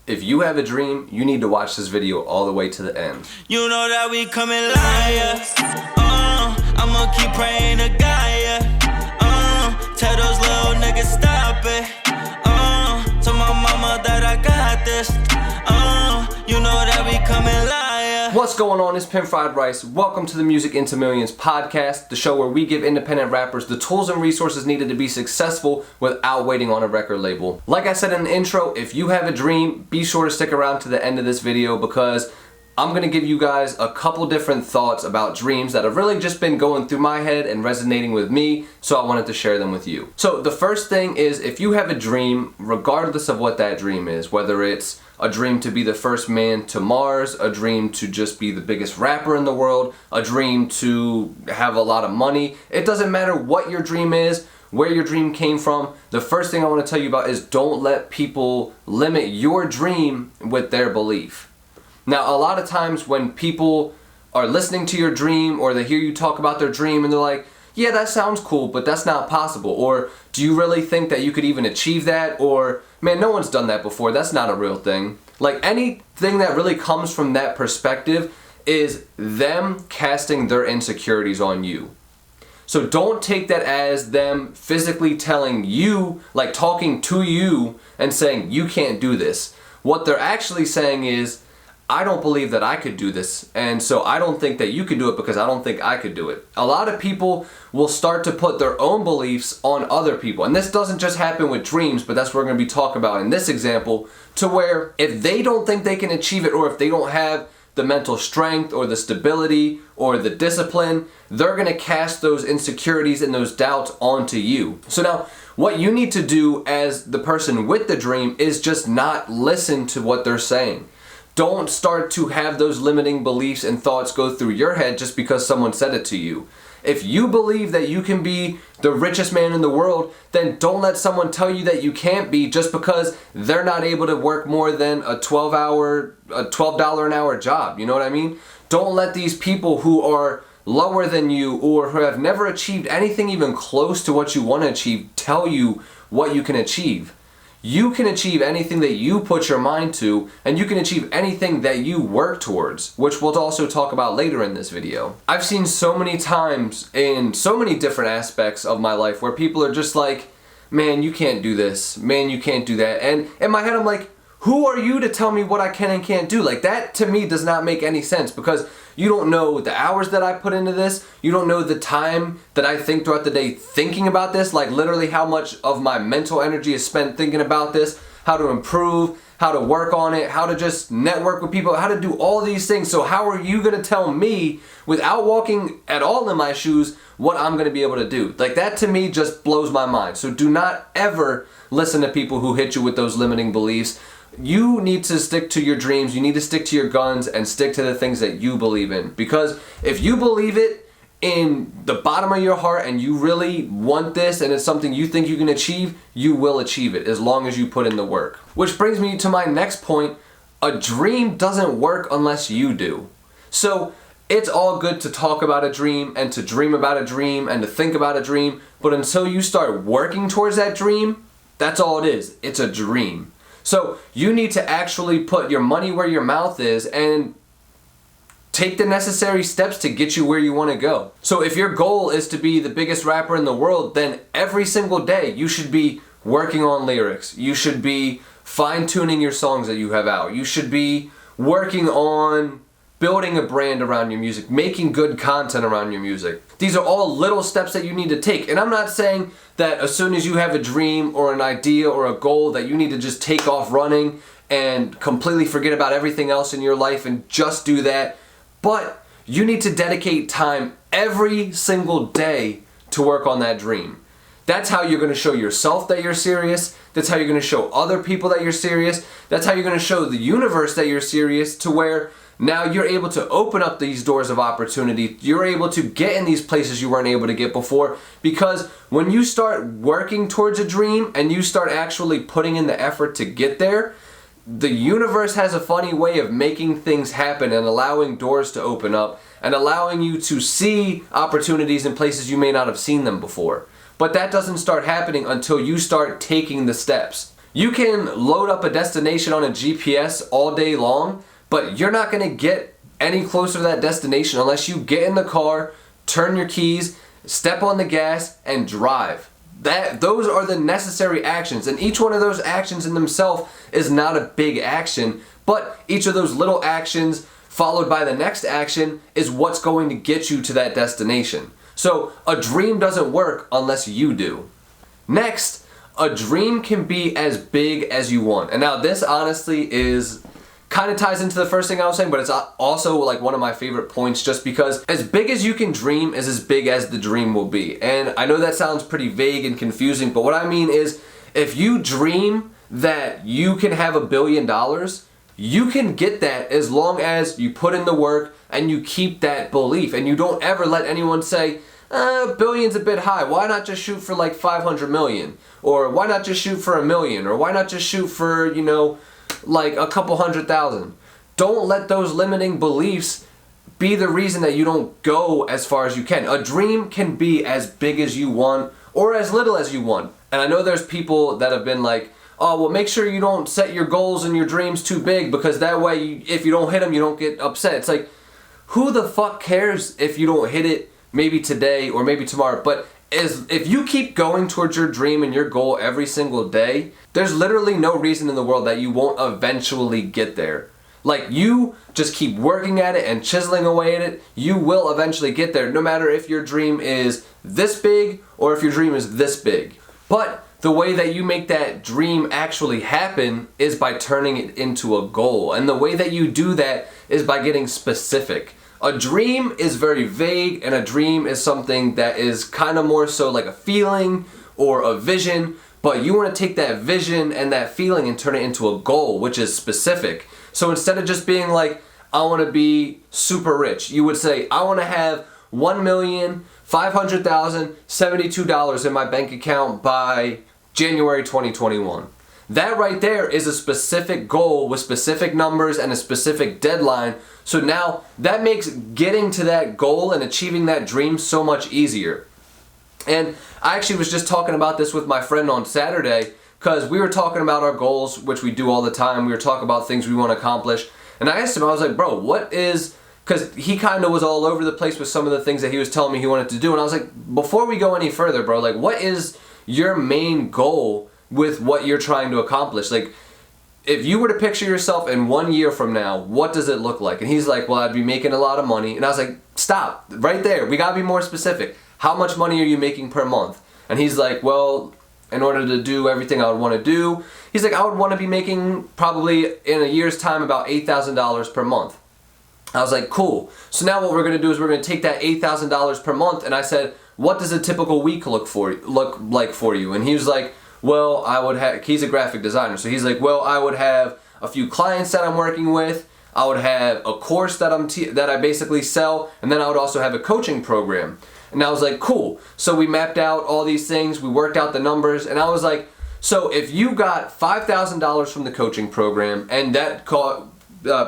If you have a dream, you need to watch this video all the way to the end. You know that we coming liars. I'ma keep praying to God, tell those little niggas stop it. Tell my mama that I got this. You know that we coming liars. What's going on? It's Pimp Fried Rice. Welcome to the Music into Millions podcast, the show where we give independent rappers the tools and resources needed to be successful without waiting on a record label. Like I said in the intro, if you have a dream, be sure to stick around to the end of this video because I'm going to give you guys a couple different thoughts about dreams that have really just been going through my head and resonating with me, so I wanted to share them with you. So the first thing is, if you have a dream, regardless of what that dream is, whether it's a dream to be the first man to Mars, a dream to just be the biggest rapper in the world, a dream to have a lot of money, it doesn't matter what your dream is, where your dream came from. The first thing I want to tell you about is don't let people limit your dream with their belief. Now, a lot of times when people are listening to your dream or they hear you talk about their dream and they're like, yeah, that sounds cool, but that's not possible. Or do you really think that you could even achieve that? Or, man, no one's done that before. That's not a real thing. Like, anything that really comes from that perspective is them casting their insecurities on you. So don't take that as them physically telling you, like talking to you and saying, you can't do this. What they're actually saying is, I don't believe that I could do this, and so I don't think that you could do it because I don't think I could do it. A lot of people will start to put their own beliefs on other people, and this doesn't just happen with dreams, but that's what we're going to be talking about in this example, to where if they don't think they can achieve it, or if they don't have the mental strength or the stability or the discipline, they're going to cast those insecurities and those doubts onto you. So now, what you need to do as the person with the dream is just not listen to what they're saying. Don't start to have those limiting beliefs and thoughts go through your head just because someone said it to you. If you believe that you can be the richest man in the world, then don't let someone tell you that you can't be just because they're not able to work more than a $12 an hour job. You know what I mean? Don't let these people who are lower than you or who have never achieved anything even close to what you want to achieve tell you what you can achieve. You can achieve anything that you put your mind to, and you can achieve anything that you work towards, which we'll also talk about later in this video. I've seen so many times in so many different aspects of my life where people are just like, man, you can't do this, man, you can't do that. And in my head, I'm like, who are you to tell me what I can and can't do? Like, that to me does not make any sense because you don't know the hours that I put into this. You don't know the time that I think throughout the day thinking about this, like literally how much of my mental energy is spent thinking about this, how to improve, how to work on it, how to just network with people, how to do all these things. So how are you gonna tell me, without walking at all in my shoes, what I'm gonna be able to do? Like, that to me just blows my mind. So do not ever listen to people who hit you with those limiting beliefs. You need to stick to your dreams, you need to stick to your guns and stick to the things that you believe in. Because if you believe it in the bottom of your heart and you really want this and it's something you think you can achieve, you will achieve it as long as you put in the work. Which brings me to my next point. A dream doesn't work unless you do. So it's all good to talk about a dream and to dream about a dream and to think about a dream, but until you start working towards that dream, that's all it is. It's a dream. So you need to actually put your money where your mouth is and take the necessary steps to get you where you want to go. So if your goal is to be the biggest rapper in the world, then every single day you should be working on lyrics. You should be fine-tuning your songs that you have out. You should be working on building a brand around your music, making good content around your music. These are all little steps that you need to take. And I'm not saying that as soon as you have a dream or an idea or a goal that you need to just take off running and completely forget about everything else in your life and just do that. But you need to dedicate time every single day to work on that dream. That's how you're going to show yourself that you're serious. That's how you're going to show other people that you're serious. That's how you're going to show the universe that you're serious, to where now you're able to open up these doors of opportunity. You're able to get in these places you weren't able to get before, because when you start working towards a dream and you start actually putting in the effort to get there, the universe has a funny way of making things happen and allowing doors to open up and allowing you to see opportunities in places you may not have seen them before. But that doesn't start happening until you start taking the steps. You can load up a destination on a GPS all day long, but you're not going to get any closer to that destination unless you get in the car, turn your keys, step on the gas, and drive. Those are the necessary actions, and each one of those actions in themselves is not a big action, but each of those little actions followed by the next action is what's going to get you to that destination. So a dream doesn't work unless you do. Next, a dream can be as big as you want. And now this honestly is kind of ties into the first thing I was saying, but it's also like one of my favorite points, just because as big as you can dream is as big as the dream will be. And I know that sounds pretty vague and confusing, but what I mean is if you dream that you can have $1 billion, you can get that as long as you put in the work and you keep that belief, and you don't ever let anyone say, billion's a bit high, why not just shoot for like 500 million? Or why not just shoot for $1 million? Or why not just shoot for, like a couple 100,000. Don't let those limiting beliefs be the reason that you don't go as far as you can. A dream can be as big as you want or as little as you want. And I know there's people that have been like, oh, well, make sure you don't set your goals and your dreams too big, because that way if you don't hit them, you don't get upset. It's like, who the fuck cares if you don't hit it maybe today or maybe tomorrow? But if you keep going towards your dream and your goal every single day, there's literally no reason in the world that you won't eventually get there. Like, you just keep working at it and chiseling away at it, you will eventually get there, no matter if your dream is this big or if your dream is this big. But the way that you make that dream actually happen is by turning it into a goal. And the way that you do that is by getting specific. A dream is very vague, and a dream is something that is kind of more so like a feeling or a vision, but you want to take that vision and that feeling and turn it into a goal, which is specific. So instead of just being like, I want to be super rich, you would say, I want to have $1,500,072 in my bank account by January 2021. That right there is a specific goal with specific numbers and a specific deadline. So now that makes getting to that goal and achieving that dream so much easier. And I actually was just talking about this with my friend on Saturday, because we were talking about our goals, which we do all the time. We were talking about things we want to accomplish. And I asked him, I was like, bro, because he kind of was all over the place with some of the things that he was telling me he wanted to do. And I was like, before we go any further, bro, like, what is your main goal with what you're trying to accomplish? Like, if you were to picture yourself in 1 year from now, what does it look like? And he's like, well, I'd be making a lot of money. And I was like, stop, right there. We gotta be more specific. How much money are you making per month? And he's like, well, in order to do everything I would want to do, he's like, I would want to be making probably in a year's time about $8,000 per month. I was like, cool. So now what we're gonna do is we're gonna take that $8,000 per month, and I said, what does a typical week look like for you? And he was like, well, I would have, he's a graphic designer, so he's like, well, I would have a few clients that I'm working with, I would have a course that I basically sell, and then I would also have a coaching program. And I was like, cool. So we mapped out all these things, we worked out the numbers, and I was like, so if you got $5,000 from the coaching program, and that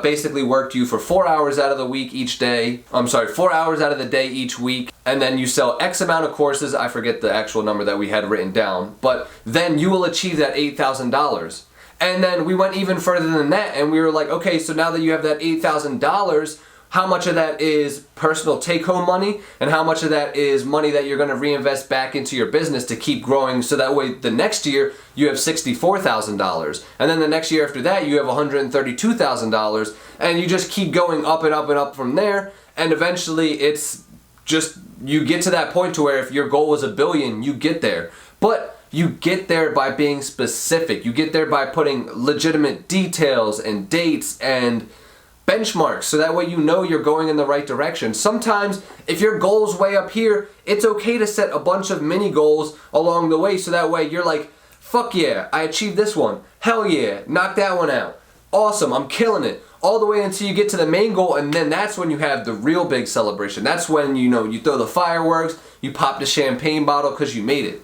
basically worked you for 4 hours out of the week each day, 4 hours out of the day each week, and then you sell X amount of courses, I forget the actual number that we had written down, but then you will achieve that $8,000. And then we went even further than that, and we were like, okay, so now that you have that $8,000, how much of that is personal take-home money, and how much of that is money that you're going to reinvest back into your business to keep growing, so that way the next year you have $64,000, and then the next year after that you have $132,000, and you just keep going up and up and up from there, and eventually it's just, you get to that point to where if your goal was $1 billion, you get there. But you get there by being specific. You get there by putting legitimate details and dates and benchmarks, so that way you know you're going in the right direction. Sometimes if your goal's way up here, it's okay to set a bunch of mini goals along the way, so that way you're like, fuck yeah, I achieved this one. Hell yeah, knock that one out. Awesome, I'm killing it. All the way until you get to the main goal, and then that's when you have the real big celebration. That's when you throw the fireworks, you pop the champagne bottle because you made it.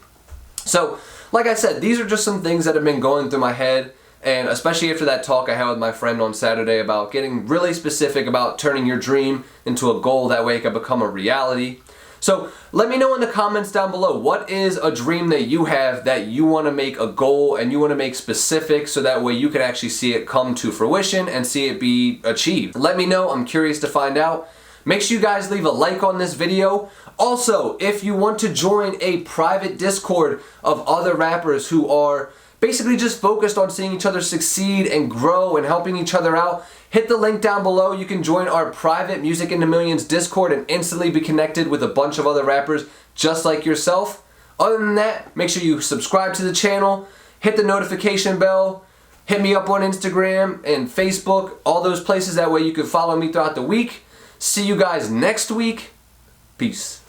So, like I said, these are just some things that have been going through my head. And especially after that talk I had with my friend on Saturday about getting really specific about turning your dream into a goal, that way it can become a reality. So let me know in the comments down below, what is a dream that you have that you want to make a goal and you want to make specific so that way you can actually see it come to fruition and see it be achieved. Let me know, I'm curious to find out. Make sure you guys leave a like on this video. Also, if you want to join a private Discord of other rappers who are basically just focused on seeing each other succeed and grow and helping each other out, hit the link down below. You can join our private Music Into Millions Discord and instantly be connected with a bunch of other rappers just like yourself. Other than that, make sure you subscribe to the channel, hit the notification bell, hit me up on Instagram and Facebook, all those places. That way you can follow me throughout the week. See you guys next week. Peace.